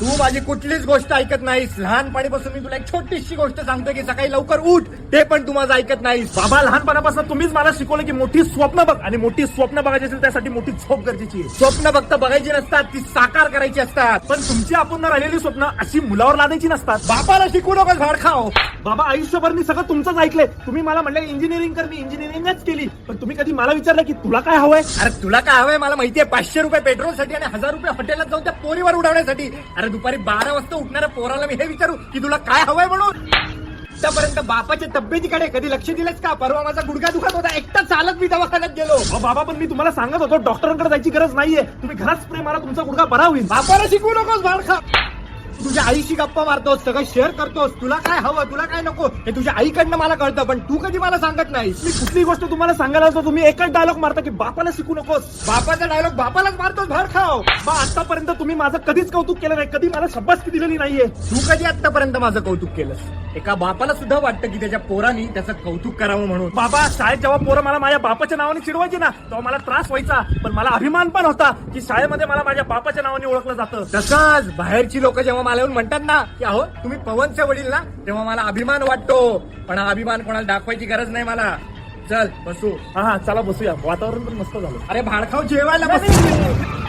तू माझी कुठलीच गोष्ट ऐकत नाहीस. लहानपणीपासून मी तुला एक छोटीशी गोष्ट सांगतो की सकाळी लवकर उठ, ते पण तू माझं ऐकत नाहीस. बाबा, लहानपणापासून तुम्हीच मला शिकवलं की मोठी स्वप्न बघ, आणि मोठी स्वप्न बघायची असेल त्यासाठी मोठी झोप गरजेची आहे. स्वप्न फक्त बघायची नसतात, ती साकार करायची असतात. पण तुमची अपूर्ण राहिलेली स्वप्न अशी मुलावर लादायची नसतात. बापाला शिकू नकोस भाड खाओ. बाबा, आयुष्यभर मी सगळं तुमचंच ऐकलंय. तुम्ही मला म्हणले इंजिनिअरिंग कर, मी इंजिनिअरिंगच केली. पण तुम्ही कधी मला विचारलं की तुला काय हवंय? अरे तुला काय हवंय मला माहितीये. 500 रुपये पेट्रोलसाठी आणि 1000 रुपये हॉटेलात जाऊन त्या पोरीवर उडवण्यासाठी. अरे दुपारी 12 वाजता उठणाऱ्या पोराला मी हे विचारू की तुला काय हवंय म्हणून? आतापर्यंत बापाच्या तब्येतीकडे कधी लक्ष दिलंच का? परवा माझा गुडघा दुखत होता, एकटा चालत मी दवाखान्यात गेलो. अहो बाबा, पण मी तुम्हाला सांगत होतो डॉक्टरांकडे जायची गरज नाहीये. तुम्ही घरात स्प्रे मारा, तुमचा गुडघा बरा होईल. बापाला शिकू नकोस भाड खा. तुझ्या आईशी गप्पा मारतोस, सगळं शेअर करतोस. तुला काय हवं, तुला काय नको हे तुझ्या आईकडनं मला कळतं, पण तू कधी मला सांगत नाहीस. मी कुठली गोष्ट तुम्हाला सांगायला होतो, तुम्ही एकच डायलॉग मारता की बापाला शिकू नकोस. बापाचा डायलॉग बापालाच मारतोस भाड खाओ. बा, आतापर्यंत तुम्ही माझं कधीच कौतुक केलं नाही, कधी मला शब्बासकी दिलेली नाहीये. तू कधी आतापर्यंत माझं कौतुक केलंस? एका बापाला सुद्धा वाटतं की त्याच्या पोरांनी त्याचं कौतुक करावं म्हणून. बाबा, शाळेत जेव्हा पोरं मला माझ्या बापाच्या नावाने चिडवायची ना, तेव्हा मला त्रास व्हायचा. पण मला अभिमान पण होता की शाळेमध्ये मला माझ्या बापाच्या नावाने ओळखलं जातं. तसंच बाहेरची लोक जेव्हा मला येऊन म्हणतात ना की अहो तुम्ही पवनचे वडील ना, तेव्हा मला अभिमान वाटतो. पण हा अभिमान कोणाला दाखवायची गरज नाही मला. चल बसू. हा, चला बसूया. वातावरण पण मस्त झालं. अरे भाडखाव जेवायला बसू.